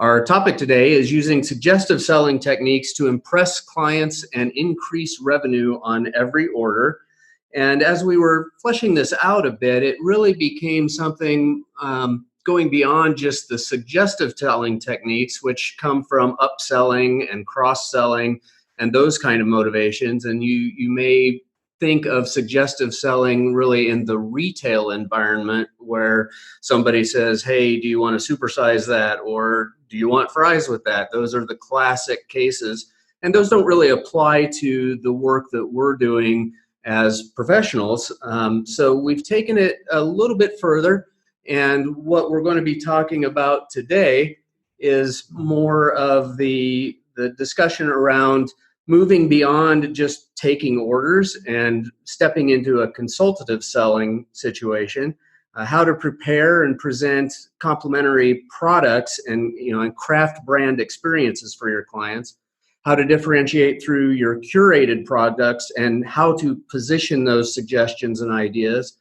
Our topic today is using suggestive selling techniques to impress clients and increase revenue on every order. And as we were fleshing this out a bit, it really became something going beyond just the suggestive selling techniques, which come from upselling and cross-selling and those kind of motivations. And you may think of suggestive selling really in the retail environment where somebody says, hey, do you want to supersize that? Or do you want fries with that? Those are the classic cases. And those don't really apply to the work that we're doing as professionals. So we've taken it a little bit further. And what we're going to be talking about today is more of the discussion around moving beyond just taking orders and stepping into a consultative selling situation, how to prepare and present complementary products and craft brand experiences for your clients, how to differentiate through your curated products and how to position those suggestions and ideas,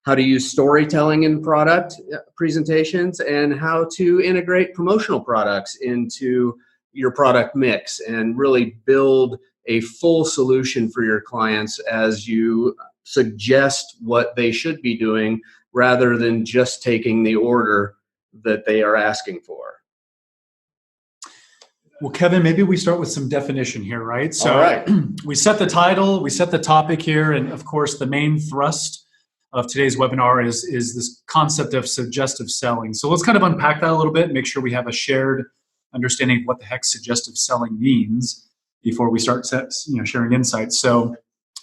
how to use storytelling in product presentations, and how to integrate promotional products into your product mix and really build a full solution for your clients as you suggest what they should be doing rather than just taking the order that they are asking for. Well, Kevin, maybe we start with some definition here, right? So all right. We set the title, we set the topic here, and of course the main thrust of today's webinar is this concept of suggestive selling. So let's kind of unpack that a little bit, make sure we have a shared understanding of what the heck suggestive selling means before we start sharing insights. So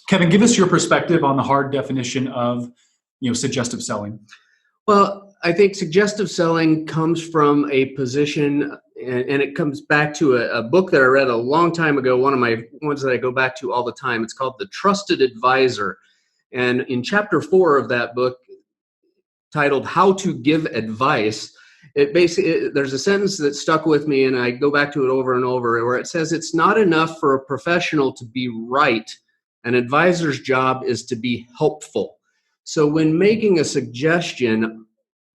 Kevin, give us your perspective on the hard definition of suggestive selling. Well, I think suggestive selling comes from a position, and it comes back to a book that I read a long time ago, one of my ones that I go back to all the time. It's called The Trusted Advisor. And in chapter 4 of that book, titled How to Give Advice, there's a sentence that stuck with me, and I go back to it over and over, where it says it's not enough for a professional to be right. An advisor's job is to be helpful. So when making a suggestion,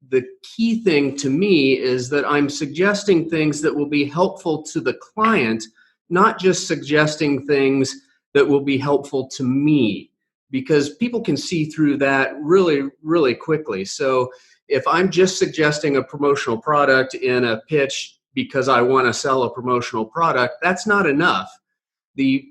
the key thing to me is that I'm suggesting things that will be helpful to the client, not just suggesting things that will be helpful to me, because people can see through that really, really quickly. So if I'm just suggesting a promotional product in a pitch because I want to sell a promotional product, that's not enough. The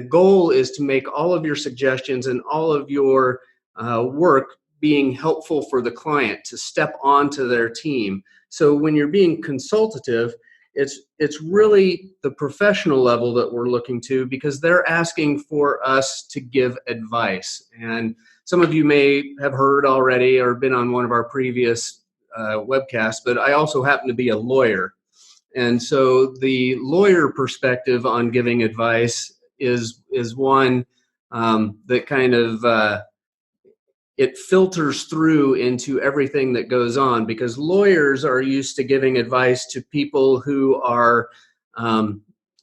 goal is to make all of your suggestions and all of your work being helpful for the client to step onto their team. So when you're being consultative, it's really the professional level that we're looking to, because they're asking for us to give advice. And some of you may have heard already or been on one of our previous webcasts, but I also happen to be a lawyer. And so the lawyer perspective on giving advice is one that kind of it filters through into everything that goes on, because lawyers are used to giving advice to people who are,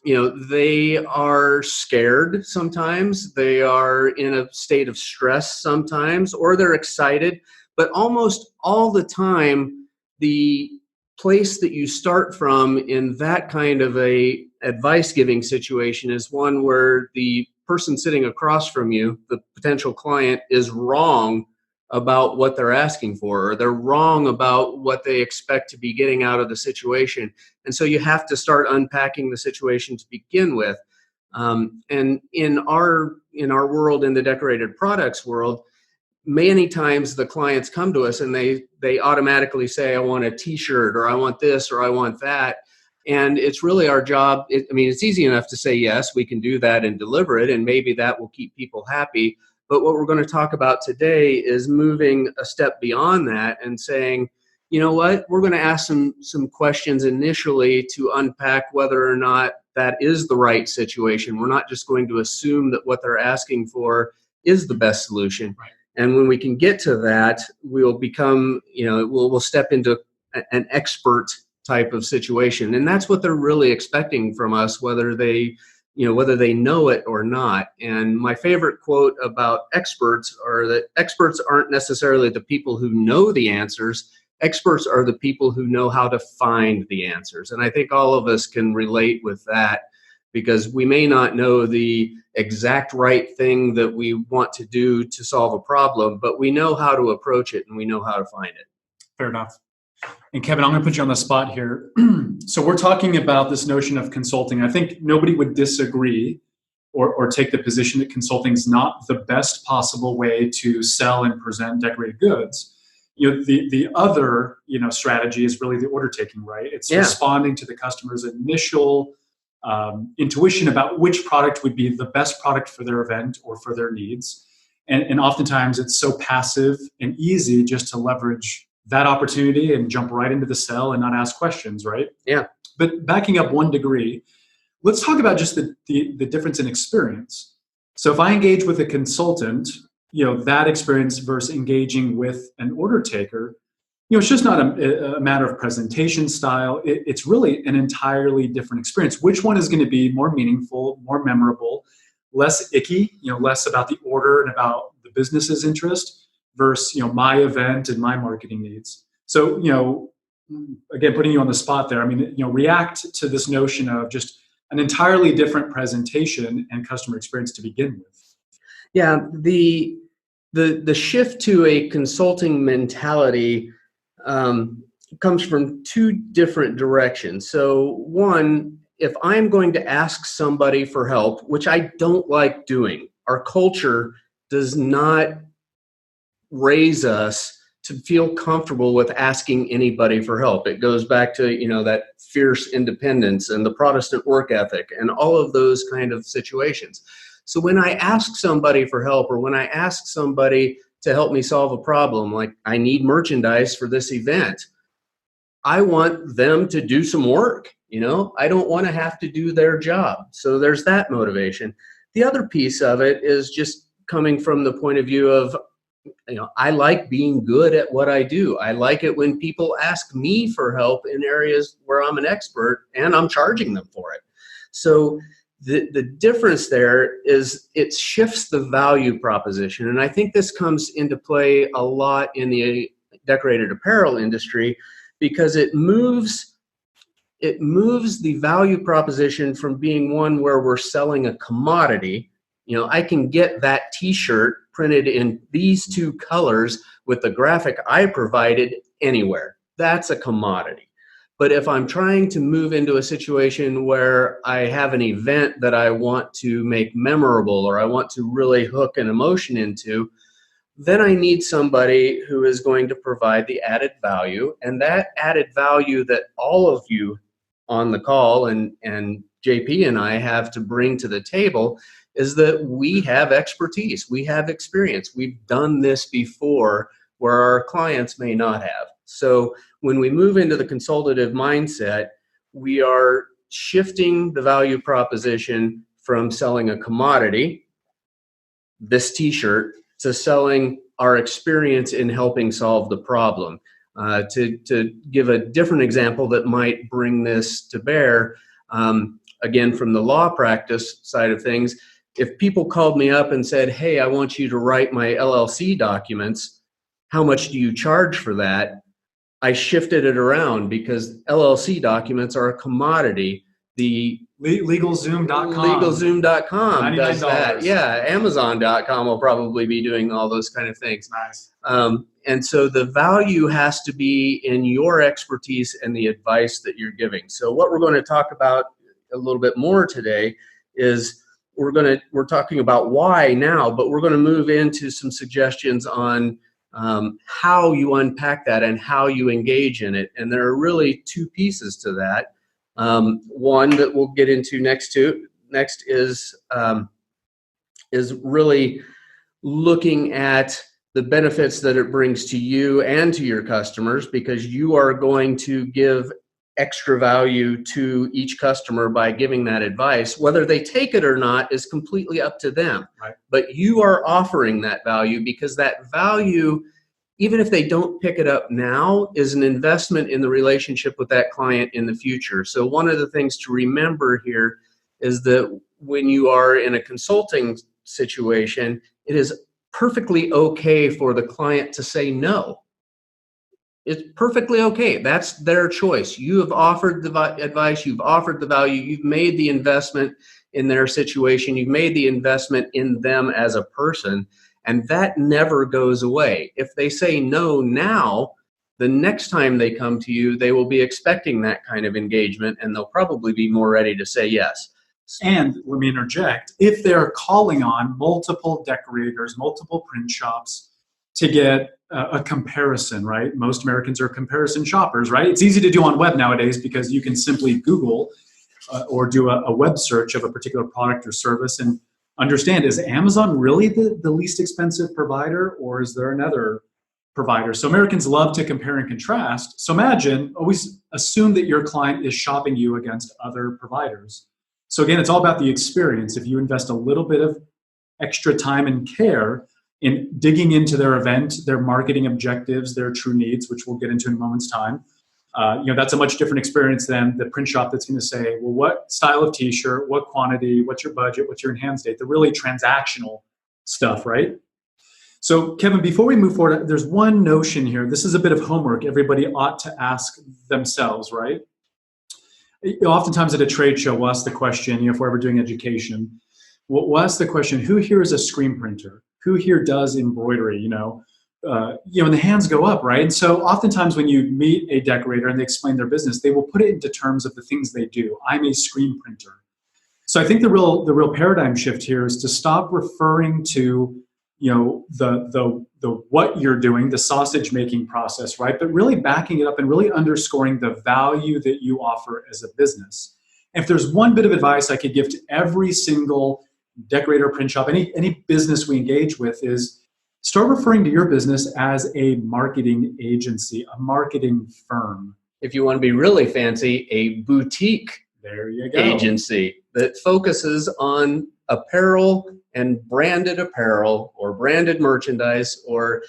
they are scared sometimes, they are in a state of stress sometimes, or they're excited. But almost all the time, the place that you start from in that kind of a advice giving situation is one where the person sitting across from you, the potential client, is wrong about what they're asking for, or they're wrong about what they expect to be getting out of the situation. And so you have to start unpacking the situation to begin with. And in our world, in the decorated products world, many times the clients come to us and they automatically say, I want a t-shirt, or I want this, or I want that. And it's really our job. It's easy enough to say, yes, we can do that and deliver it, and maybe that will keep people happy. But what we're going to talk about today is moving a step beyond that and saying, you know what, we're going to ask some questions initially to unpack whether or not that is the right situation. We're not just going to assume that what they're asking for is the best solution. Right. And when we can get to that, we'll become, we'll step into an expert type of situation. And that's what they're really expecting from us, whether they know it or not. And my favorite quote about experts are that experts aren't necessarily the people who know the answers. Experts are the people who know how to find the answers. And I think all of us can relate with that, because we may not know the exact right thing that we want to do to solve a problem, but we know how to approach it and we know how to find it. Fair enough. And Kevin, I'm going to put you on the spot here. So we're talking about this notion of consulting. I think nobody would disagree or take the position that consulting is not the best possible way to sell and present decorated goods. The other strategy is really the order taking, right? It's responding to the customer's initial intuition about which product would be the best product for their event or for their needs. And oftentimes it's so passive and easy just to leverage that opportunity and jump right into the sell and not ask questions, right? Yeah. But backing up 1 degree, let's talk about just the difference in experience. So if I engage with a consultant, that experience versus engaging with an order taker, it's just not a matter of presentation style. It's really an entirely different experience. Which one is going to be more meaningful, more memorable, less icky, less about the order and about the business's interest versus, my event and my marketing needs. So, again, putting you on the spot there, react to this notion of just an entirely different presentation and customer experience to begin with. Yeah, the shift to a consulting mentality comes from 2 different directions. So one, if I'm going to ask somebody for help, which I don't like doing, our culture does not raise us to feel comfortable with asking anybody for help. It goes back to, that fierce independence and the Protestant work ethic and all of those kind of situations. So when I ask somebody for help, or when I ask somebody to help me solve a problem, like I need merchandise for this event, I want them to do some work. I don't want to have to do their job. So there's that motivation. The other piece of it is just coming from the point of view of, I like being good at what I do. I like it when people ask me for help in areas where I'm an expert and I'm charging them for it. So the difference there is it shifts the value proposition. And I think this comes into play a lot in the decorated apparel industry, because it moves the value proposition from being one where we're selling a commodity. I can get that t-shirt printed in these 2 colors with the graphic I provided anywhere. That's a commodity. But if I'm trying to move into a situation where I have an event that I want to make memorable, or I want to really hook an emotion into, then I need somebody who is going to provide the added value. And that added value that all of you on the call and JP and I have to bring to the table is that we have expertise, we have experience, we've done this before where our clients may not have. So when we move into the consultative mindset, we are shifting the value proposition from selling a commodity, this t-shirt, to selling our experience in helping solve the problem. To give a different example that might bring this to bear, again, from the law practice side of things, if people called me up and said, hey, I want you to write my LLC documents, how much do you charge for that? I shifted it around, because LLC documents are a commodity. The LegalZoom.com. LegalZoom.com does that. Yeah, Amazon.com will probably be doing all those kind of things. Nice. And so the value has to be in your expertise and the advice that you're giving. So what we're going to talk about a little bit more today is we're talking about why now, but we're going to move into some suggestions on how you unpack that and how you engage in it. And there are really 2 pieces to that. One that we'll get into next is really looking at the benefits that it brings to you and to your customers, because you are going to give extra value to each customer by giving that advice. Whether they take it or not is completely up to them. Right. But you are offering that value, because that value, even if they don't pick it up now, is an investment in the relationship with that client in the future. So one of the things to remember here is that when you are in a consulting situation, it is perfectly okay for the client to say no. It's perfectly okay. That's their choice. You have offered the advice, you've offered the value, you've made the investment in their situation, you've made the investment in them as a person, and that never goes away. If they say no now, the next time they come to you, they will be expecting that kind of engagement, and they'll probably be more ready to say yes. And let me interject, if they're calling on multiple decorators, multiple print shops to get a comparison, right? Most Americans are comparison shoppers, right? It's easy to do on web nowadays because you can simply Google or do a web search of a particular product or service and understand, is Amazon really the least expensive provider, or is there another provider? So Americans love to compare and contrast. So imagine, always assume that your client is shopping you against other providers. So again, it's all about the experience. If you invest a little bit of extra time and care in digging into their event, their marketing objectives, their true needs, which we'll get into in a moment's time, that's a much different experience than the print shop that's going to say, well, what style of t-shirt, what quantity, what's your budget, what's your enhanced date, the really transactional stuff, right? So Kevin, before we move forward, there's one notion here. This is a bit of homework everybody ought to ask themselves, right? Oftentimes at a trade show, we'll ask the question, if we're ever doing education, we'll ask the question, who here is a screen printer? Who here does embroidery? And the hands go up, right? And so oftentimes when you meet a decorator and they explain their business, they will put it into terms of the things they do. I'm a screen printer. So I think the real paradigm shift here is to stop referring to the what you're doing, the sausage making process, right? But really backing it up and really underscoring the value that you offer as a business. And if there's one bit of advice I could give to every single decorator, print shop, any business we engage with, is start referring to your business as a marketing agency, a marketing firm. If you want to be really fancy, a boutique there you go. Agency that focuses on apparel and branded apparel or branded merchandise or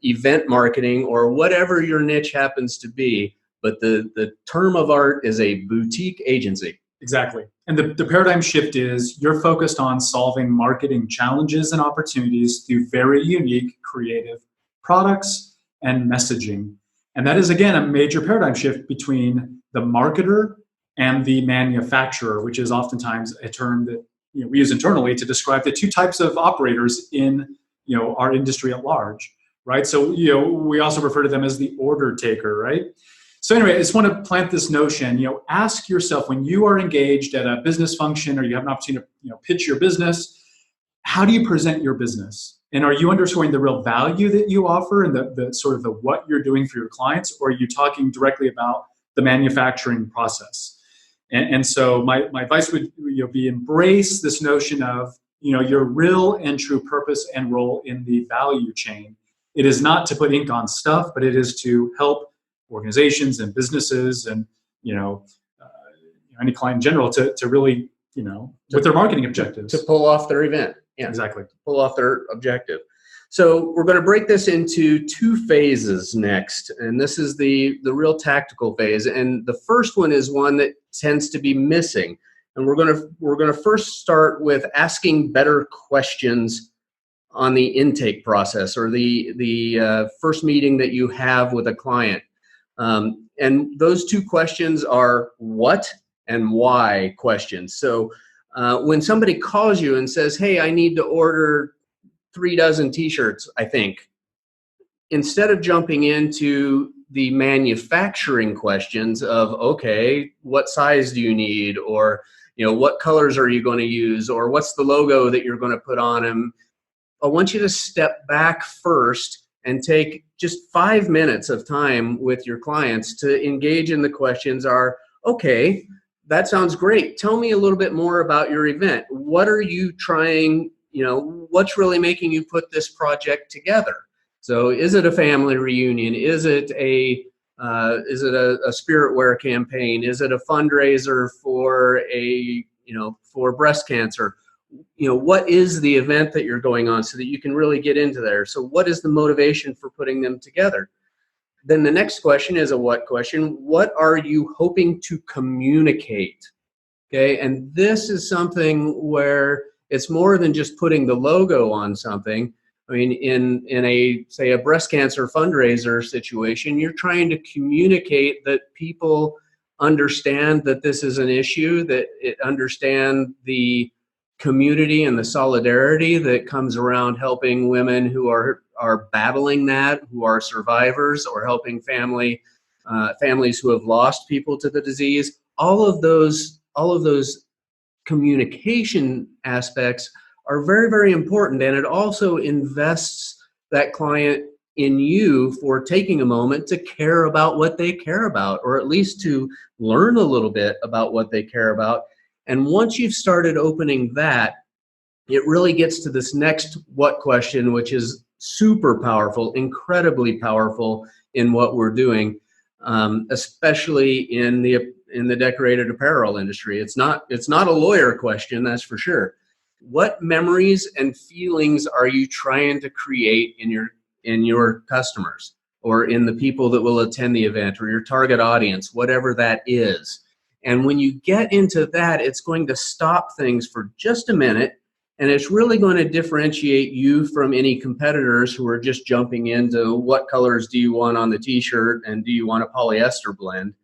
event marketing or whatever your niche happens to be. But the term of art is a boutique agency. Exactly. And the paradigm shift is you're focused on solving marketing challenges and opportunities through very unique, creative products and messaging. And that is, again, a major paradigm shift between the marketer and the manufacturer, which is oftentimes a term that we use internally to describe the two types of operators in our industry at large, right? So we also refer to them as the order taker, right? So anyway, I just want to plant this notion. Ask yourself, when you are engaged at a business function or you have an opportunity to pitch your business, how do you present your business? And are you underscoring the real value that you offer and the sort of the what you're doing for your clients, or are you talking directly about the manufacturing process? And so my advice would be embrace this notion of your real and true purpose and role in the value chain. It is not to put ink on stuff, but it is to help organizations and businesses and any client in general to really with their marketing objectives, to pull off their event. Yeah, exactly. Pull off their objective. So we're going to break this into two phases next, and this is the real tactical phase. And the first one is one that tends to be missing. And we're going to first start with asking better questions on the intake process or the first meeting that you have with a client. And those two questions are what and why questions. So when somebody calls you and says, hey, I need to order 3 dozen t-shirts, I think, instead of jumping into the manufacturing questions of, okay, what size do you need? Or, what colors are you going to use? Or what's the logo that you're going to put on them? I want you to step back first and take just 5 minutes of time with your clients to engage in the questions are, okay, that sounds great. Tell me a little bit more about your event. What are you trying, what's really making you put this project together? So is it a family reunion? Is it a spirit wear campaign? Is it a fundraiser for for breast cancer? What is the event that you're going on so that you can really get into there? So what is the motivation for putting them together? Then the next question is a what question. What are you hoping to communicate? Okay, and this is something where it's more than just putting the logo on something. I mean, in a, say, a breast cancer fundraiser situation, you're trying to communicate that people understand that this is an issue, that it understand the community and the solidarity that comes around helping women who are battling that, who are survivors, or helping families who have lost people to the disease. All of those communication aspects are very, very important, and it also invests that client in you for taking a moment to care about what they care about, or at least to learn a little bit about what they care about. And once you've started opening that, it really gets to this next what question, which is super powerful, incredibly powerful in what we're doing, especially in the decorated apparel industry. It's not a lawyer question, that's for sure. What memories and feelings are you trying to create in your customers, or in the people that will attend the event, or your target audience, whatever that is? And when you get into that, it's going to stop things for just a minute, and it's really going to differentiate you from any competitors who are just jumping into what colors do you want on the t-shirt and do you want a polyester blend.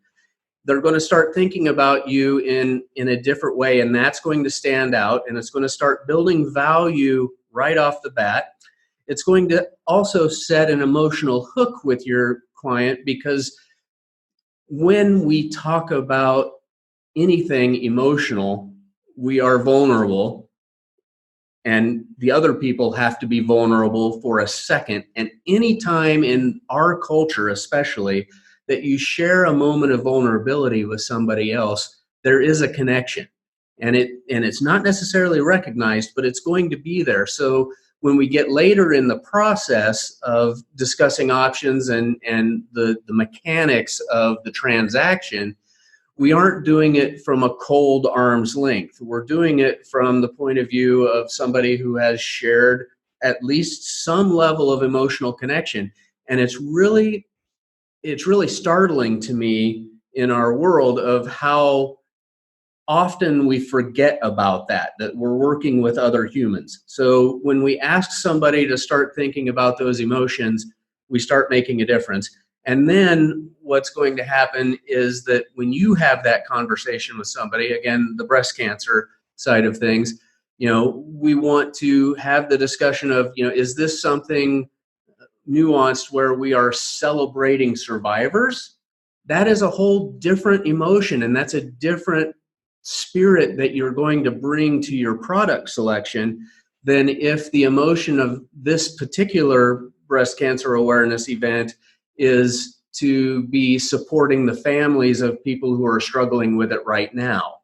They're going to start thinking about you in a different way, and that's going to stand out, and it's going to start building value right off the bat. It's going to also set an emotional hook with your client, because when we talk about anything emotional, we are vulnerable, and the other people have to be vulnerable for a second. And anytime in our culture, especially, that you share a moment of vulnerability with somebody else, there is a connection. And it's not necessarily recognized, but it's going to be there. So when we get later in the process of discussing options and the mechanics of the transaction, we aren't doing it from a cold arm's length. We're doing it from the point of view of somebody who has shared at least some level of emotional connection. And it's really startling to me in our world of how often we forget about that we're working with other humans. So when we ask somebody to start thinking about those emotions, we start making a difference. And then what's going to happen is that when you have that conversation with somebody, again, the breast cancer side of things, we want to have the discussion of, is this something nuanced where we are celebrating survivors? That is a whole different emotion, and that's a different spirit that you're going to bring to your product selection than if the emotion of this particular breast cancer awareness event is to be supporting the families of people who are struggling with it right now.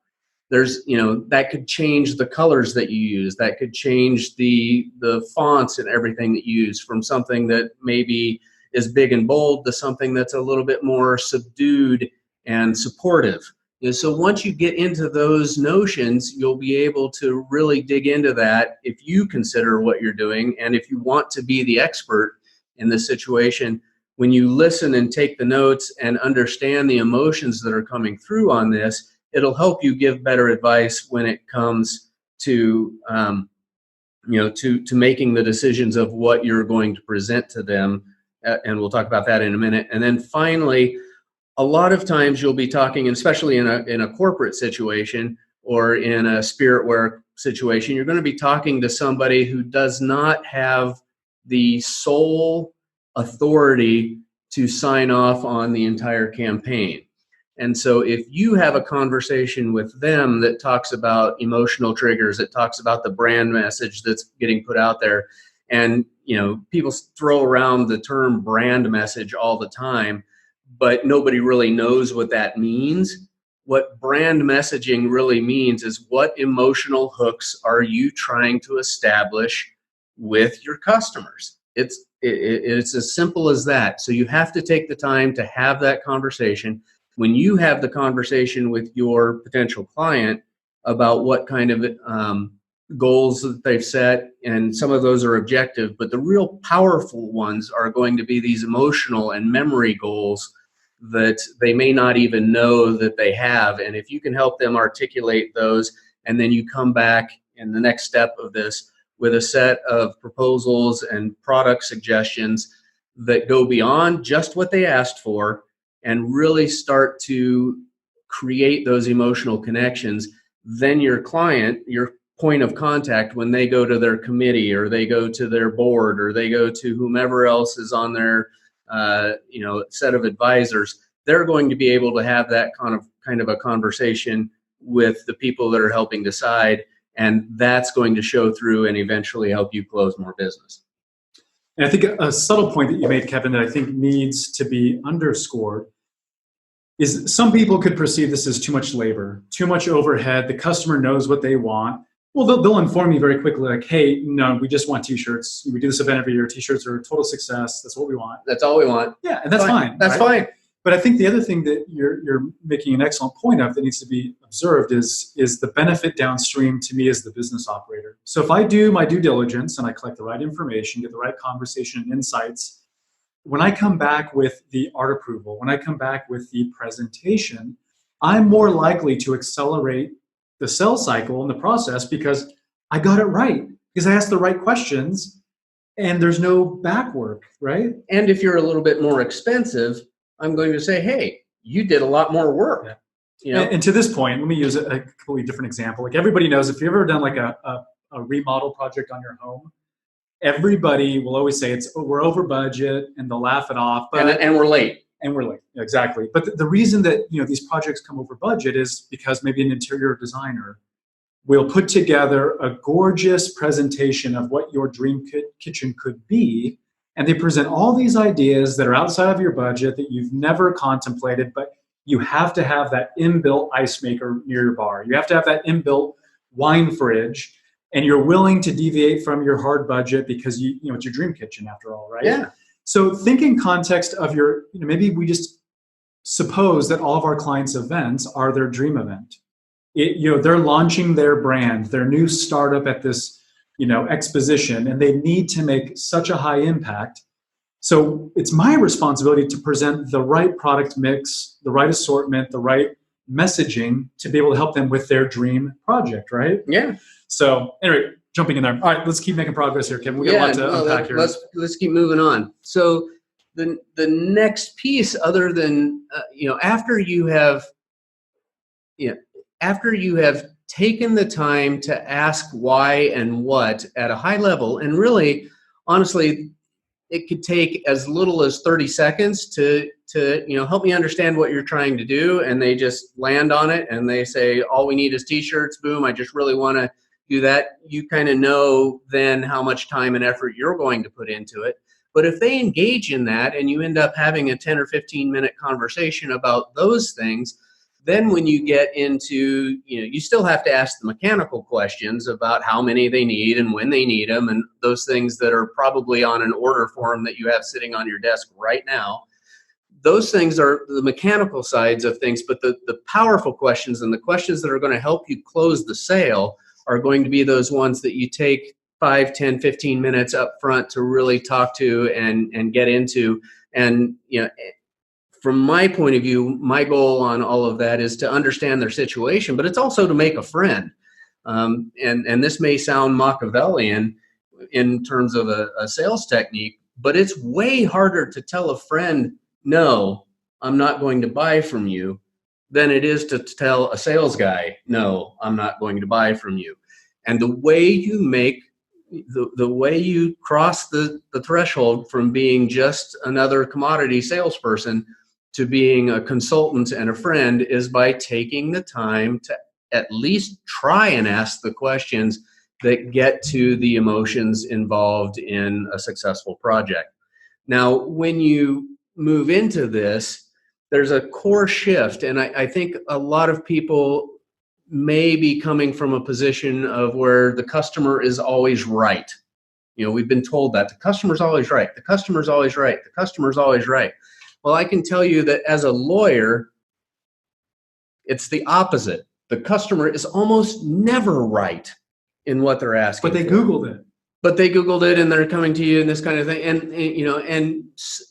There's, that could change the colors that you use. That could change the fonts and everything that you use, from something that maybe is big and bold to something that's a little bit more subdued and supportive. So once you get into those notions, you'll be able to really dig into that if you consider what you're doing, and if you want to be the expert in this situation. When you listen and take the notes and understand the emotions that are coming through on this, it'll help you give better advice when it comes to to making the decisions of what you're going to present to them, and we'll talk about that in a minute. And then finally, a lot of times you'll be talking, and especially in a corporate situation or in a spirit wear situation, you're going to be talking to somebody who does not have the sole authority to sign off on the entire campaign. And so if you have a conversation with them that talks about emotional triggers, that talks about the brand message that's getting put out there, and people throw around the term brand message all the time, but nobody really knows what that means. What brand messaging really means is, what emotional hooks are you trying to establish with your customers? It's as simple as that. So you have to take the time to have that conversation. When you have the conversation with your potential client about what kind of goals that they've set, and some of those are objective, but the real powerful ones are going to be these emotional and memory goals that they may not even know that they have. And if you can help them articulate those, and then you come back in the next step of this with a set of proposals and product suggestions that go beyond just what they asked for and really start to create those emotional connections, then your client, your point of contact, when they go to their committee or they go to their board or they go to whomever else is on their set of advisors, they're going to be able to have that kind of a conversation with the people that are helping decide, and that's going to show through and eventually help you close more business. And I think a subtle point that you made, Kevin, that I think needs to be underscored is some people could perceive this as too much labor, too much overhead. The customer knows what they want. Well, they'll inform you very quickly, like, hey, no, we just want T-shirts. We do this event every year. T-shirts are a total success. That's what we want. That's all we want. Yeah, and that's fine. That's fine. But I think the other thing that you're making an excellent point of that needs to be observed is the benefit downstream to me as the business operator. So if I do my due diligence and I collect the right information, get the right conversation and insights, when I come back with the art approval, when I come back with the presentation, I'm more likely to accelerate the sales cycle and the process because I got it right, because I asked the right questions and there's no back work, right? And if you're a little bit more expensive, I'm going to say, hey, you did a lot more work. Yeah. You know? And to this point, let me use a completely different example. Like everybody knows, if you've ever done like a remodel project on your home, everybody will always say we're over budget and they'll laugh it off. But, and we're late. And we're late, exactly. But the reason that these projects come over budget is because maybe an interior designer will put together a gorgeous presentation of what your dream kitchen could be, and they present all these ideas that are outside of your budget that you've never contemplated, but you have to have that inbuilt ice maker near your bar. You have to have that inbuilt wine fridge, and you're willing to deviate from your hard budget because it's your dream kitchen after all, right? Yeah. So think in context of your, maybe we just suppose that all of our clients' events are their dream event. They're launching their brand, their new startup at this, exposition, and they need to make such a high impact. So it's my responsibility to present the right product mix, the right assortment, the right messaging to be able to help them with their dream project, right? Yeah. So anyway, jumping in there. All right, let's keep making progress here, Kevin. We got a lot to unpack here. Let's keep moving on. So the next piece, other than after you have taken the time to ask why and what at a high level, and really, honestly, it could take as little as 30 seconds to help me understand what you're trying to do, and they just land on it and they say, all we need is T-shirts. Boom! I just really want to do that. You kind of know then how much time and effort you're going to put into it. But if they engage in that and you end up having a 10 or 15 minute conversation about those things, then when you get into, you still have to ask the mechanical questions about how many they need and when they need them, and those things that are probably on an order form that you have sitting on your desk right now. Those things are the mechanical sides of things, but the powerful questions and the questions that are going to help you close the sale are going to be those ones that you take 5, 10, 15 minutes up front to really talk to and get into. And, from my point of view, my goal on all of that is to understand their situation, but it's also to make a friend. And this may sound Machiavellian in terms of a sales technique, but it's way harder to tell a friend, no, I'm not going to buy from you, than it is to tell a sales guy, no, I'm not going to buy from you. And the way you make the way you cross the threshold from being just another commodity salesperson to being a consultant and a friend is by taking the time to at least try and ask the questions that get to the emotions involved in a successful project. Now, when you move into this, there's a core shift, and I think a lot of people may be coming from a position of where the customer is always right. We've been told that the customer's always right. The customer's always right. The customer's always right. Well, I can tell you that as a lawyer, it's the opposite. The customer is almost never right in what they're asking. But they Googled it. And they're coming to you and this kind of thing. And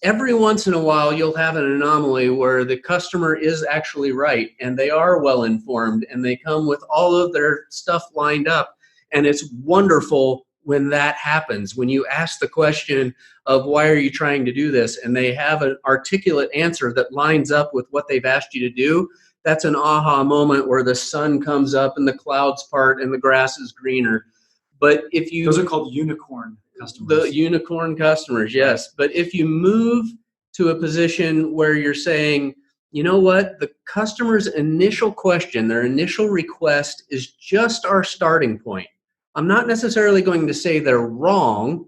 every once in a while you'll have an anomaly where the customer is actually right and they are well informed and they come with all of their stuff lined up, and it's wonderful when that happens, when you ask the question of why are you trying to do this, and they have an articulate answer that lines up with what they've asked you to do. That's an aha moment where the sun comes up and the clouds part and the grass is greener. But if you, those are called unicorn customers. The unicorn customers, yes. But if you move to a position where you're saying, you know what, the customer's initial question, their initial request is just our starting point. I'm not necessarily going to say they're wrong,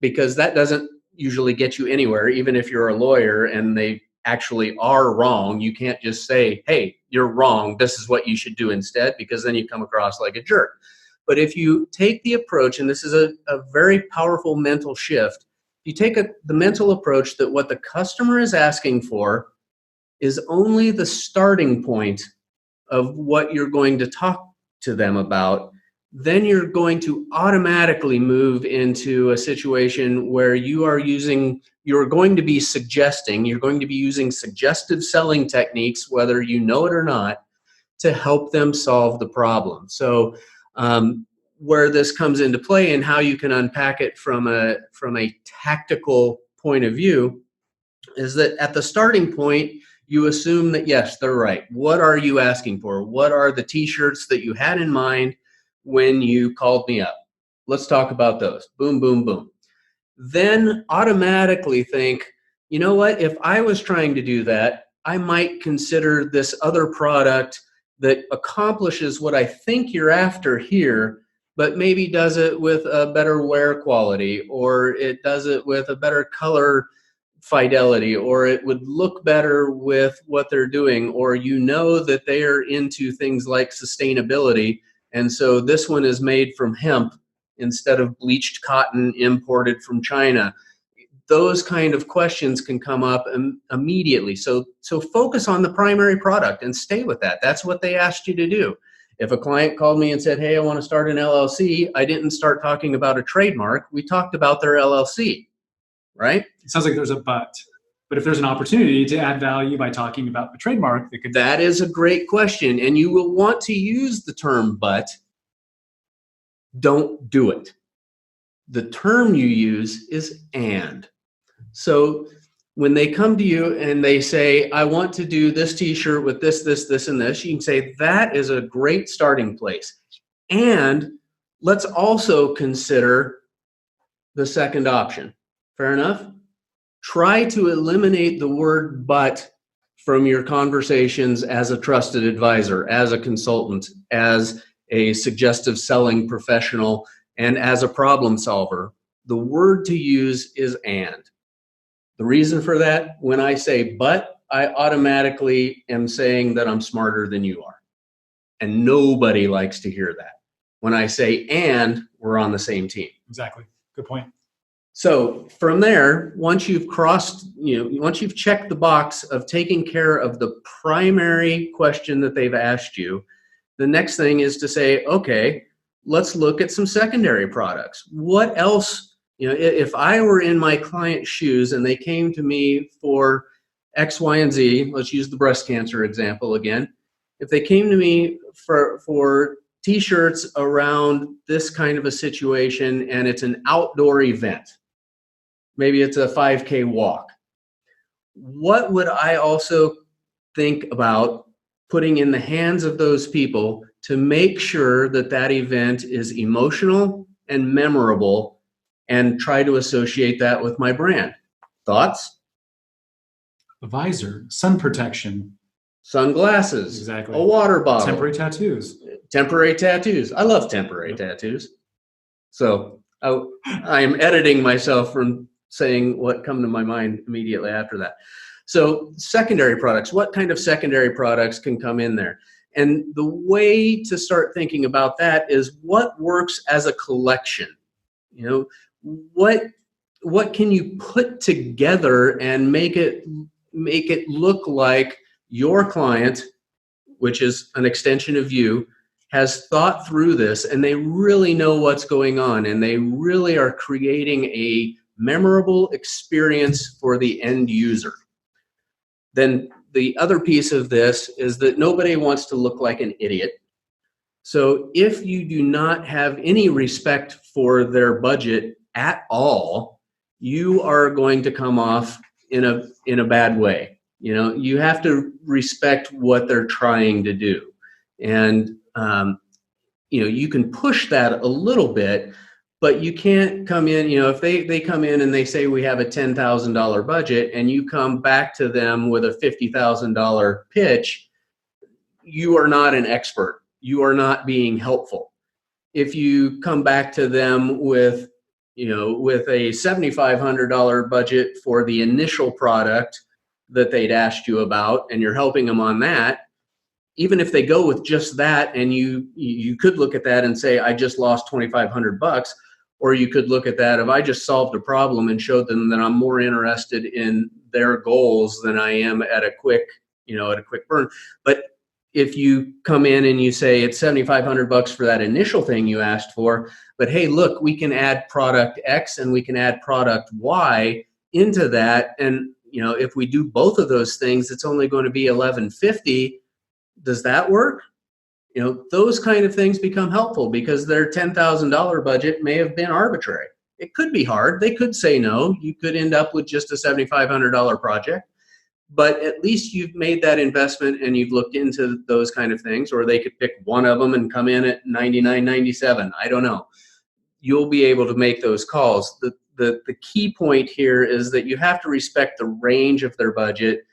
because that doesn't usually get you anywhere, even if you're a lawyer and they actually are wrong. You can't just say, hey, you're wrong, this is what you should do instead, because then you come across like a jerk. But if you take the approach, and this is a very powerful mental shift, you take the mental approach that what the customer is asking for is only the starting point of what you're going to talk to them about, then you're going to automatically move into a situation where you're going to be suggesting, you're going to be using suggestive selling techniques, whether you know it or not, to help them solve the problem. So where this comes into play and how you can unpack it from a tactical point of view is that at the starting point, you assume that, yes, they're right. What are you asking for? What are the t-shirts that you had in mind when you called me up? Let's talk about those. Boom, boom, boom. Then automatically think, you know what? If I was trying to do that, I might consider this other product that accomplishes what I think you're after here, but maybe does it with a better wear quality, or it does it with a better color fidelity, or it would look better with what they're doing, or you know that they are into things like sustainability, and so this one is made from hemp instead of bleached cotton imported from China. Those kind of questions can come up immediately. So focus on the primary product and stay with that. That's what they asked you to do. If a client called me and said, hey, I want to start an LLC, I didn't start talking about a trademark. We talked about their LLC, right? It sounds like there's a but if there's an opportunity to add value by talking about the trademark, that is a great question. And you will want to use the term but. Don't do it. The term you use is and. So when they come to you and they say, I want to do this t-shirt with this, this, this, and this, you can say that is a great starting place. And let's also consider the second option. Fair enough? Try to eliminate the word but from your conversations as a trusted advisor, as a consultant, as a suggestive selling professional, and as a problem solver. The word to use is and. The reason for that, when I say but, I automatically am saying that I'm smarter than you are. And nobody likes to hear that. When I say and, we're on the same team. Exactly. Good point. So from there, once you've once you've checked the box of taking care of the primary question that they've asked you, the next thing is to say, okay, let's look at some secondary products. What else, if I were in my client's shoes and they came to me for X, Y, and Z, let's use the breast cancer example again. If they came to me for t-shirts around this kind of a situation and it's an outdoor event, maybe it's a 5K walk, what would I also think about putting in the hands of those people to make sure that that event is emotional and memorable, and try to associate that with my brand? Thoughts? A visor, sun protection, sunglasses, exactly, a water bottle, temporary tattoos. Temporary tattoos. I love temporary tattoos. So I am editing myself from saying what come to my mind immediately after that. So secondary products, what kind of secondary products can come in there? And the way to start thinking about that is what works as a collection. What can you put together and make it look like your client, which is an extension of you, has thought through this and they really know what's going on and they really are creating a memorable experience for the end user. Then the other piece of this is that nobody wants to look like an idiot. So if you do not have any respect for their budget at all, you are going to come off in a bad way. You have to respect what they're trying to do. And you can push that a little bit, but you can't come in, if they come in and they say we have a $10,000 budget and you come back to them with a $50,000 pitch, you are not an expert. You are not being helpful. If you come back to them with a $7,500 budget for the initial product that they'd asked you about, and you're helping them on that, even if they go with just that, and you could look at that and say, I just lost $2,500, or you could look at that if I just solved a problem and showed them that I'm more interested in their goals than I am at a quick burn. But if you come in and you say it's $7,500 for that initial thing you asked for, but hey, look, we can add product X and we can add product Y into that, and if we do both of those things, it's only going to be $1,150. Does that work? Those kind of things become helpful because their $10,000 budget may have been arbitrary. It could be hard. They could say no. You could end up with just a $7,500 project, but at least you've made that investment and you've looked into those kind of things. Or they could pick one of them and come in at $99.97. I don't know. You'll be able to make those calls. The key point here is that you have to respect the range of their budget.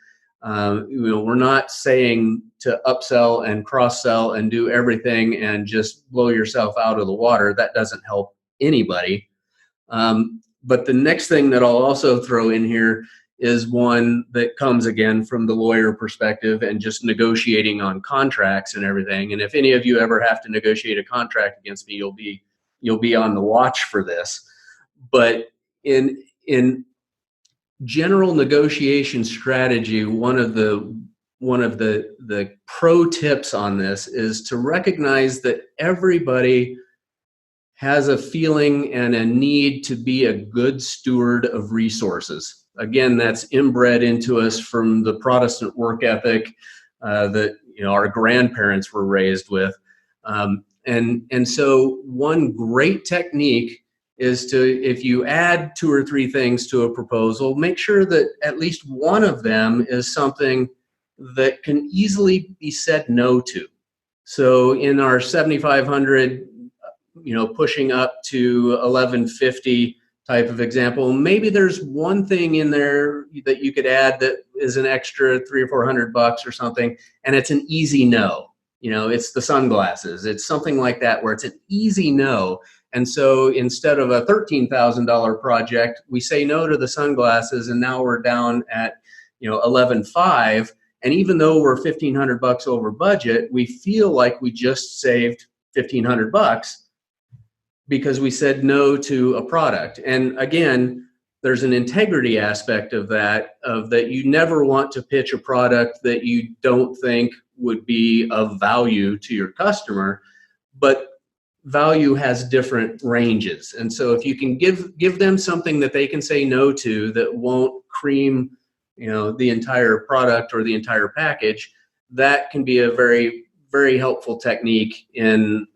We're not saying to upsell and cross-sell and do everything and just blow yourself out of the water. That doesn't help anybody. But the next thing that I'll also throw in here is one that comes again from the lawyer perspective and just negotiating on contracts and everything. And if any of you ever have to negotiate a contract against me, you'll be on the watch for this. But in general negotiation strategy, one of the pro tips on this is to recognize that everybody has a feeling and a need to be a good steward of resources. Again, that's inbred into us from the Protestant work ethic that our grandparents were raised with. And so one great technique is to, if you add 2 or 3 things to a proposal, make sure that at least one of them is something that can easily be said no to. So in our 7,500, pushing up to 1,150 type of example, maybe there's one thing in there that you could add that is an extra $300 or $400 or something, and it's an easy no. It's the sunglasses. It's something like that where it's an easy no. And so instead of a $13,000 project, we say no to the sunglasses, and now we're down at $11,500. And even though we're $1,500 over budget, we feel like we just saved $1,500 because we said no to a product. And again, there's an integrity aspect of that you never want to pitch a product that you don't think would be of value to your customer, but value has different ranges. And so if you can give them something that they can say no to that won't cream the entire product or the entire package, that can be a very, very helpful technique in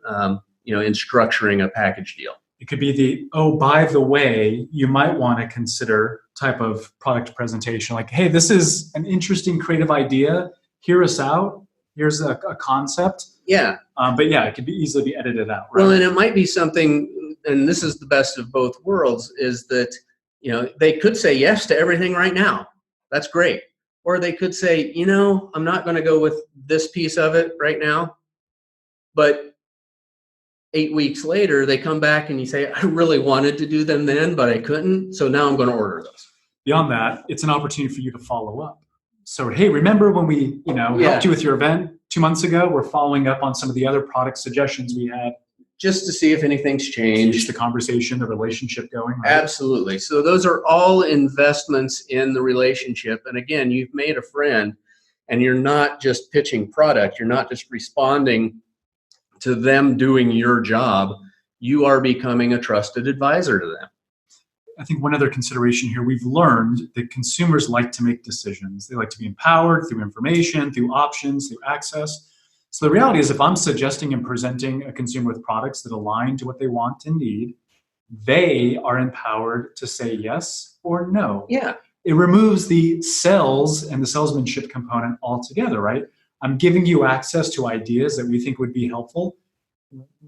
in structuring a package deal. It could be by the way, you might want to consider type of product presentation. Like, hey, this is an interesting creative idea. Hear us out. Here's a concept. Yeah. But yeah, it could be easily be edited out. Right? Well, and it might be something, and this is the best of both worlds, is that, they could say yes to everything right now. That's great. Or they could say, I'm not going to go with this piece of it right now. But 8 weeks later, they come back and you say, I really wanted to do them then, but I couldn't. So now I'm going to order those. Beyond that, it's an opportunity for you to follow up. So, hey, remember when we, helped you with your event 2 months ago? We're following up on some of the other product suggestions we had. Just to see if anything's changed. Keeps the conversation, the relationship going. Right? Absolutely. So those are all investments in the relationship. And again, you've made a friend, and you're not just pitching product. You're not just responding to them doing your job. You are becoming a trusted advisor to them. I think one other consideration here, we've learned that consumers like to make decisions. They like to be empowered through information, through options, through access. So the reality is if I'm suggesting and presenting a consumer with products that align to what they want and need, they are empowered to say yes or no. Yeah, It removes the sales and the salesmanship component altogether, right? I'm giving you access to ideas that we think would be helpful.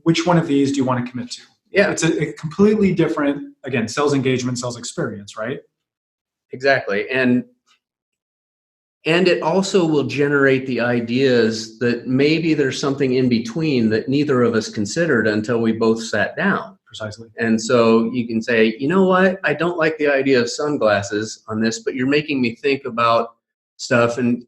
Which one of these do you want to commit to? yeah, It's a completely different, again, sales engagement, sales experience, right? exactly. And it also will generate the ideas that maybe there's something in between that neither of us considered until we both sat down. Precisely. And so you can say, you know what, I don't like the idea of sunglasses on this, but you're making me think about stuff. And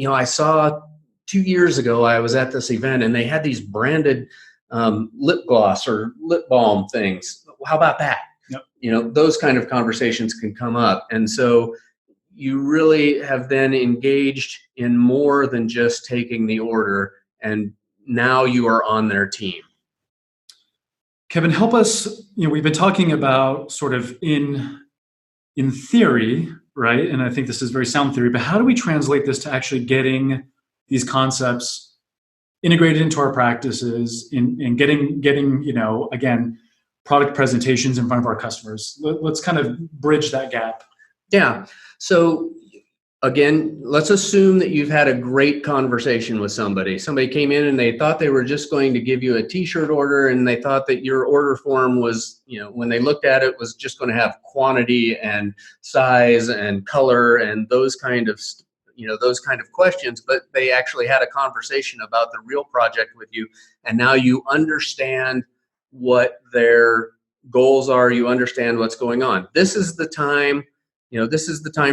I saw 2 years ago, I was at this event and they had these branded lip gloss or lip balm things. How about that? Yep. Those kind of conversations can come up. And so you really have then engaged in more than just taking the order, and now you are on their team. Kevin, help us. We've been talking about sort of in theory, right? And I think this is very sound theory, but how do we translate this to actually getting these concepts integrated into our practices and getting again, product presentations in front of our customers? Let's kind of bridge that gap. Yeah. So again, let's assume that you've had a great conversation with somebody. Somebody came in and they thought they were just going to give you a t-shirt order, and they thought that your order form was, when they looked at it, was just going to have quantity and size and color and those kind of questions, but they actually had a conversation about the real project with you, and now you understand what their goals are, you understand what's going on. This is the time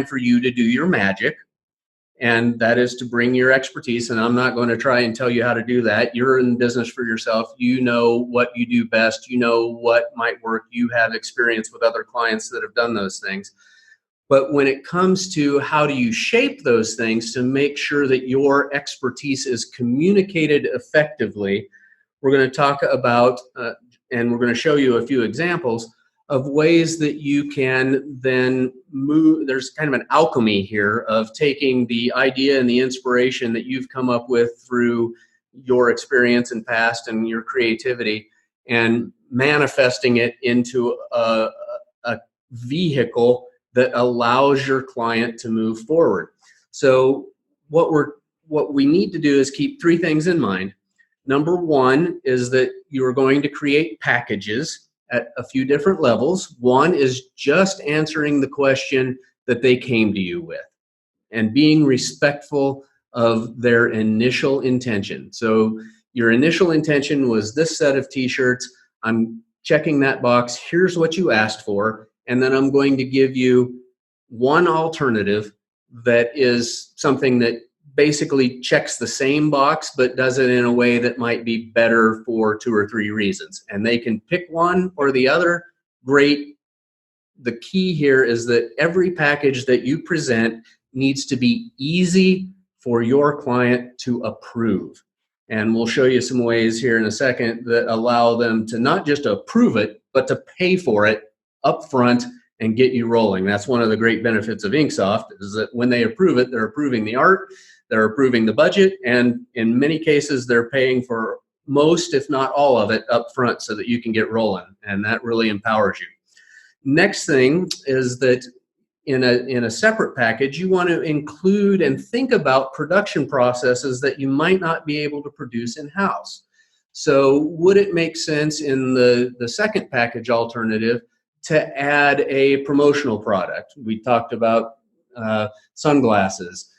for you to do your magic, and that is to bring your expertise. And I'm not going to try and tell you how to do that. You're in business for yourself. You know what you do best. You know what might work. You have experience with other clients that have done those things. But when it comes to how do you shape those things to make sure that your expertise is communicated effectively, we're going to talk about, and we're going to show you a few examples of ways that you can then move. There's kind of an alchemy here of taking the idea and the inspiration that you've come up with through your experience and past and your creativity, and manifesting it into a vehicle that allows your client to move forward. So what we need to do is keep three things in mind. Number one is that you are going to create packages at a few different levels. One is just answering the question that they came to you with and being respectful of their initial intention. So your initial intention was this set of t-shirts. I'm checking that box. Here's what you asked for. And then I'm going to give you one alternative that is something that basically checks the same box, but does it in a way that might be better for 2 or 3 reasons. And they can pick one or the other. Great. The key here is that every package that you present needs to be easy for your client to approve. And we'll show you some ways here in a second that allow them to not just approve it, but to pay for it up front and get you rolling. That's one of the great benefits of InkSoft, is that when they approve it, they're approving the art, they're approving the budget, and in many cases, they're paying for most, if not all of it, up front so that you can get rolling, and that really empowers you. Next thing is that in a separate package, you want to include and think about production processes that you might not be able to produce in-house. So would it make sense in the second package alternative to add a promotional product? We talked about sunglasses.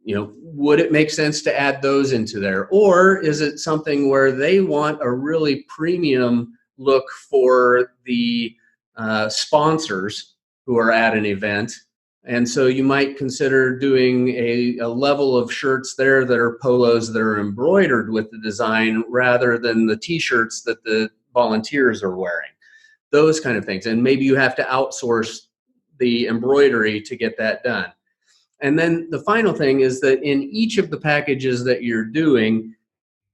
Would it make sense to add those into there? Or is it something where they want a really premium look for the sponsors who are at an event? And so you might consider doing a level of shirts there that are polos that are embroidered with the design rather than the t-shirts that the volunteers are wearing. Those kind of things. And maybe you have to outsource the embroidery to get that done. And then the final thing is that in each of the packages that you're doing,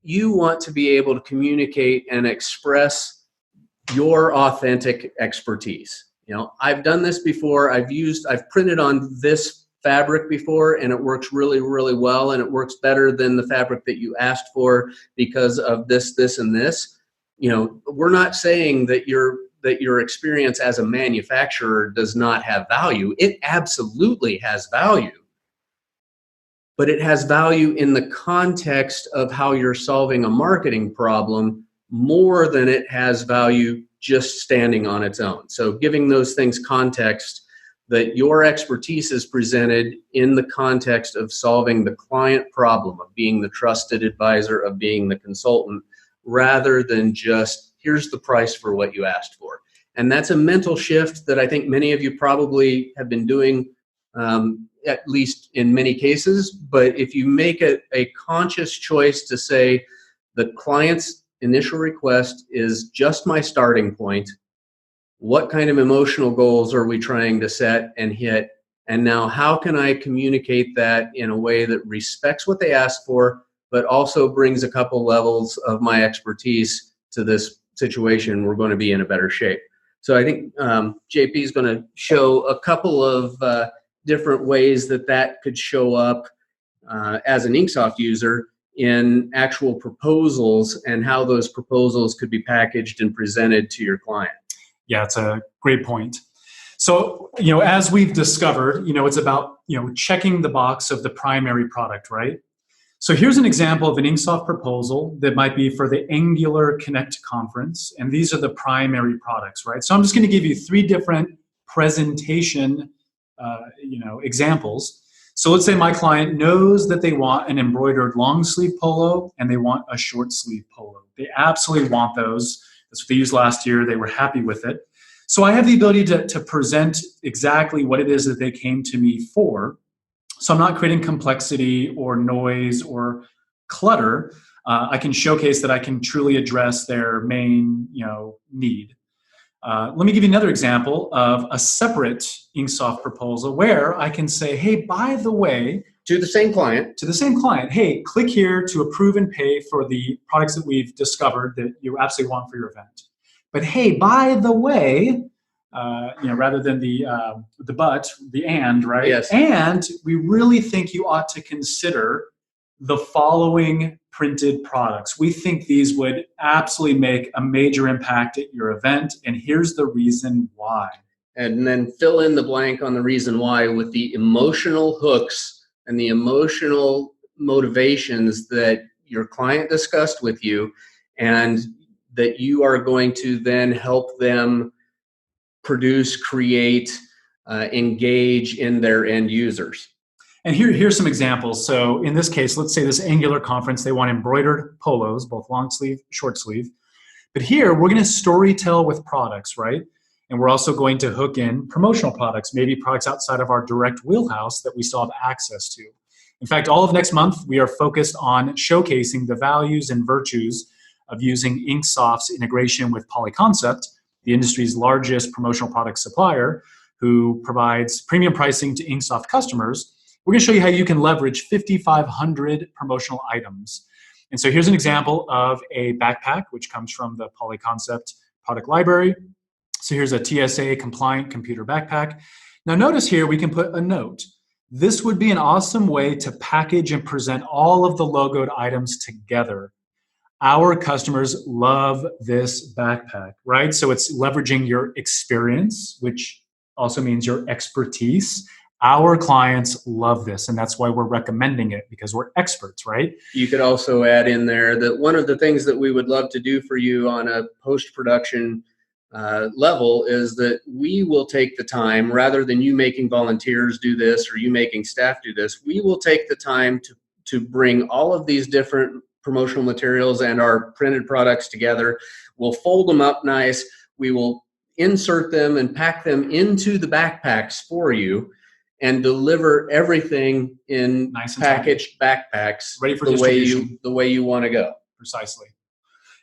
you want to be able to communicate and express your authentic expertise. I've done this before. I've printed on this fabric before and it works really, really well, and it works better than the fabric that you asked for because of this, this, and this. We're not saying that your experience as a manufacturer does not have value. It absolutely has value. But it has value in the context of how you're solving a marketing problem more than it has value just standing on its own. So giving those things context, that your expertise is presented in the context of solving the client problem, of being the trusted advisor, of being the consultant, rather than just, here's the price for what you asked for. And that's a mental shift that I think many of you probably have been doing, at least in many cases. But if you make a conscious choice to say, the client's initial request is just my starting point, what kind of emotional goals are we trying to set and hit? And now how can I communicate that in a way that respects what they asked for, but also brings a couple levels of my expertise to this situation? We're going to be in a better shape. So I think JP is going to show a couple of different ways that could show up as an InkSoft user in actual proposals, and how those proposals could be packaged and presented to your client. Yeah, it's a great point. So, as we've discovered, it's about, checking the box of the primary product, right? So here's an example of an InkSoft proposal that might be for the Angular Connect conference. And these are the primary products, right? So I'm just going to give you 3 different presentation, examples. So let's say my client knows that they want an embroidered long sleeve polo and they want a short sleeve polo. They absolutely want those. That's what they used last year. They were happy with it. So I have the ability to present exactly what it is that they came to me for. So I'm not creating complexity or noise or clutter. I can showcase that I can truly address their main, need. Let me give you another example of a separate InkSoft proposal where I can say, hey, by the way, to the same client, hey, click here to approve and pay for the products that we've discovered that you absolutely want for your event. But hey, by the way, rather than the but, the and, right? Yes. And we really think you ought to consider the following printed products. We think these would absolutely make a major impact at your event, and here's the reason why. And then fill in the blank on the reason why with the emotional hooks and the emotional motivations that your client discussed with you, and that you are going to then help them produce, create, engage in their end users. And here's some examples. So in this case, let's say this Angular conference, they want embroidered polos, both long sleeve, short sleeve. But here, we're going to storytell with products, right? And we're also going to hook in promotional products, maybe products outside of our direct wheelhouse that we still have access to. In fact, all of next month, we are focused on showcasing the values and virtues of using InkSoft's integration with Polyconcept, the industry's largest promotional product supplier, who provides premium pricing to InkSoft customers. We're going to show you how you can leverage 5,500 promotional items. And so here's an example of a backpack, which comes from the Polyconcept product library. So here's a TSA compliant computer backpack. Now notice here we can put a note. This would be an awesome way to package and present all of the logoed items together. Our customers love this backpack, right? So it's leveraging your experience, which also means your expertise. Our clients love this, and that's why we're recommending it, because we're experts, right? You could also add in there that one of the things that we would love to do for you on a post-production level is that we will take the time, rather than you making volunteers do this or you making staff do this, we will take the time to bring all of these different promotional materials and our printed products together. We'll fold them up nice. We will insert them and pack them into the backpacks for you and deliver everything in Nice and packaged backpacks, ready for the distribution. way you want to go. Precisely.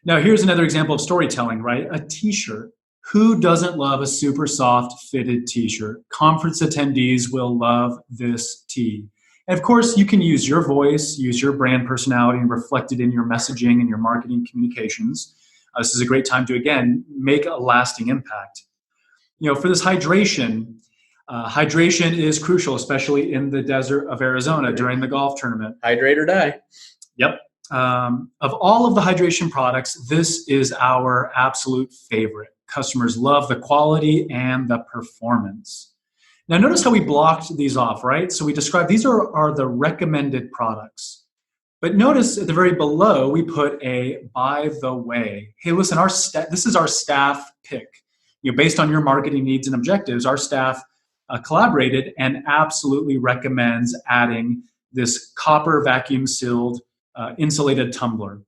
Now, here's another example of storytelling, right? A t-shirt. Who doesn't love a super soft fitted t-shirt? Conference attendees will love this tee. And of course, you can use your voice, use your brand personality, and reflect it in your messaging and your marketing communications. This is a great time to, again, make a lasting impact. For this hydration, Hydration is crucial, especially in the desert of Arizona during the golf tournament. Hydrate or die. Yep. Of all of the hydration products, this is our absolute favorite. Customers love the quality and the performance. Now, notice how we blocked these off, right? So we described these are the recommended products. But notice at the very below, we put a by the way. Hey, listen, this is our staff pick. Based on your marketing needs and objectives, our staff collaborated and absolutely recommends adding this copper vacuum sealed insulated tumbler.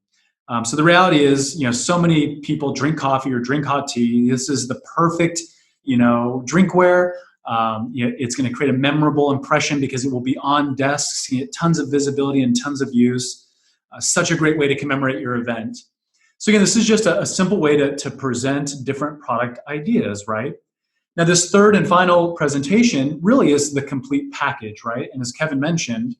So the reality is, so many people drink coffee or drink hot tea. This is the perfect, drinkware. It's going to create a memorable impression because it will be on desks, get tons of visibility and tons of use. Such a great way to commemorate your event. So again, this is just a simple way to present different product ideas, right? Now, this third and final presentation really is the complete package, right? And as Kevin mentioned,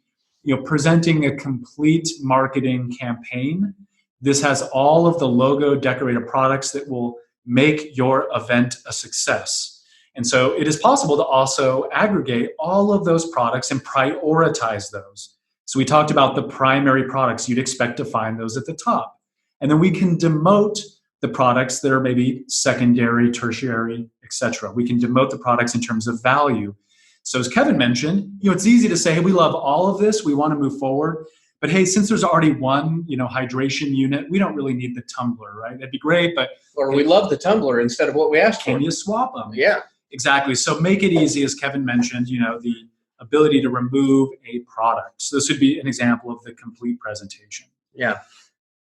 presenting a complete marketing campaign. This has all of the logo decorated products that will make your event a success. And so it is possible to also aggregate all of those products and prioritize those. So we talked about the primary products. You'd expect to find those at the top. And then we can demote the products that are maybe secondary, tertiary, etc. We can demote the products in terms of value. So as Kevin mentioned, it's easy to say, hey, we love all of this. We want to move forward. But hey, since there's already one, hydration unit, we don't really need the tumbler, right? That'd be great, but... Or we love the tumbler instead of what we asked for. Can you swap them? Yeah. Exactly. So make it easy, as Kevin mentioned, the ability to remove a product. So this would be an example of the complete presentation. Yeah.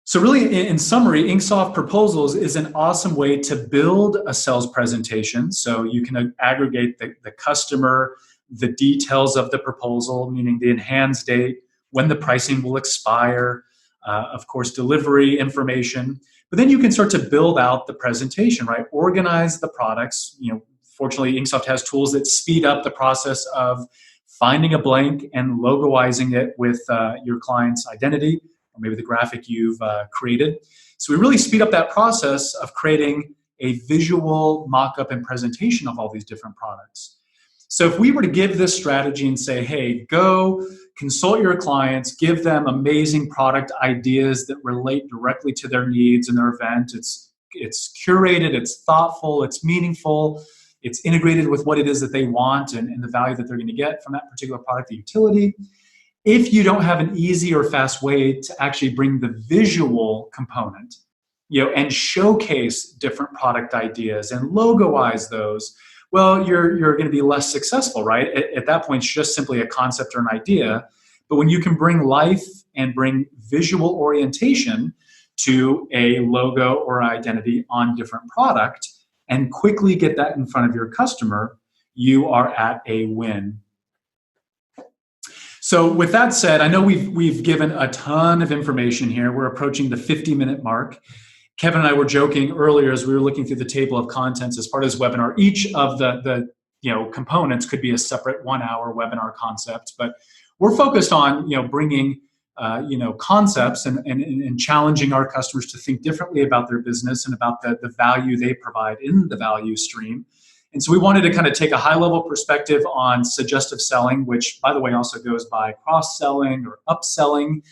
So really, in summary, InkSoft Proposals is an awesome way to build a sales presentation. So you can aggregate the customer, the details of the proposal, meaning the enhanced date, when the pricing will expire, of course, delivery information. But then you can start to build out the presentation, right? Organize the products. Fortunately, InkSoft has tools that speed up the process of finding a blank and logoizing it with your client's identity, or maybe the graphic you've created. So we really speed up that process of creating a visual mock-up and presentation of all these different products. So if we were to give this strategy and say, hey, go consult your clients, give them amazing product ideas that relate directly to their needs and their event. It's curated, it's thoughtful, it's meaningful, it's integrated with what it is that they want and the value that they're going to get from that particular product, the utility. If you don't have an easy or fast way to actually bring the visual component, and showcase different product ideas and logoize those, well, you're going to be less successful, right? At that point, it's just simply a concept or an idea. But when you can bring life and bring visual orientation to a logo or identity on different product and quickly get that in front of your customer, you are at a win. So with that said, I know we've given a ton of information here. We're approaching the 50-minute mark. Kevin and I were joking earlier as we were looking through the table of contents as part of this webinar. Each of the components could be a separate 1-hour webinar concept, but we're focused on bringing concepts and challenging our customers to think differently about their business and about the value they provide in the value stream. And so we wanted to kind of take a high-level perspective on suggestive selling, which, by the way, also goes by cross-selling or upselling.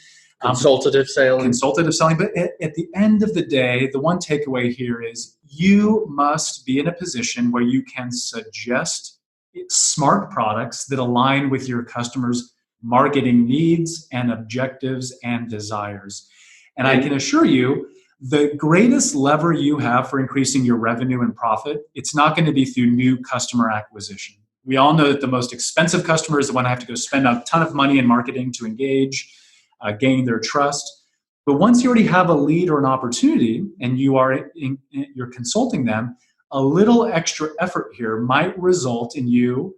Consultative selling. Consultative selling. But at the end of the day, the one takeaway here is you must be in a position where you can suggest smart products that align with your customers' marketing needs and objectives and desires. And I can assure you, the greatest lever you have for increasing your revenue and profit, it's not going to be through new customer acquisition. We all know that the most expensive customer is the one who have to go spend a ton of money in marketing to engage, gain their trust. But once you already have a lead or an opportunity and you're consulting them, a little extra effort here might result in you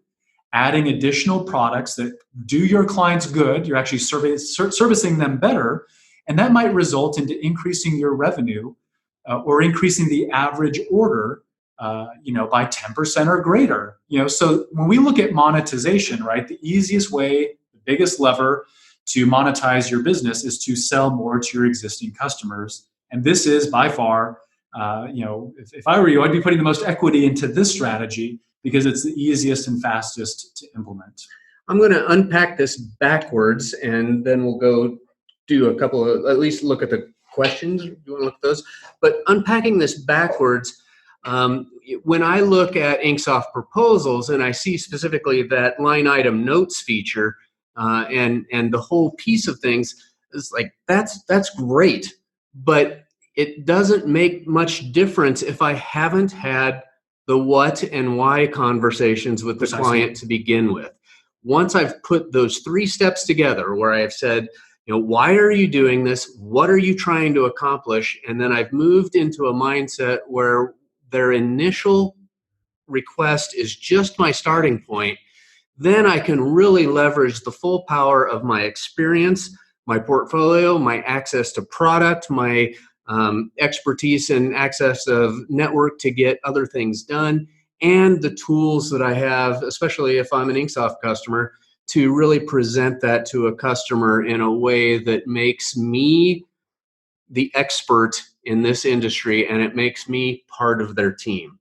adding additional products that do your clients good. You're actually servicing them better. And that might result into increasing your revenue or increasing the average order by 10% or greater. So when we look at monetization, right, the easiest way, the biggest lever to monetize your business is to sell more to your existing customers. And this is by far, if I were you, I'd be putting the most equity into this strategy because it's the easiest and fastest to implement. I'm going to unpack this backwards, and then we'll go do a couple of, at least look at the questions. You want to look at those? But unpacking this backwards, when I look at InkSoft proposals and I see specifically that line item notes feature and the whole piece of things, it's like, that's great, but it doesn't make much difference if I haven't had the what and why conversations with the client to begin with. Once I've put those 3 steps together where I've said, why are you doing this? What are you trying to accomplish? And then I've moved into a mindset where their initial request is just my starting point. Then I can really leverage the full power of my experience, my portfolio, my access to product, my expertise and access of network to get other things done, and the tools that I have, especially if I'm an InkSoft customer, to really present that to a customer in a way that makes me the expert in this industry and it makes me part of their team.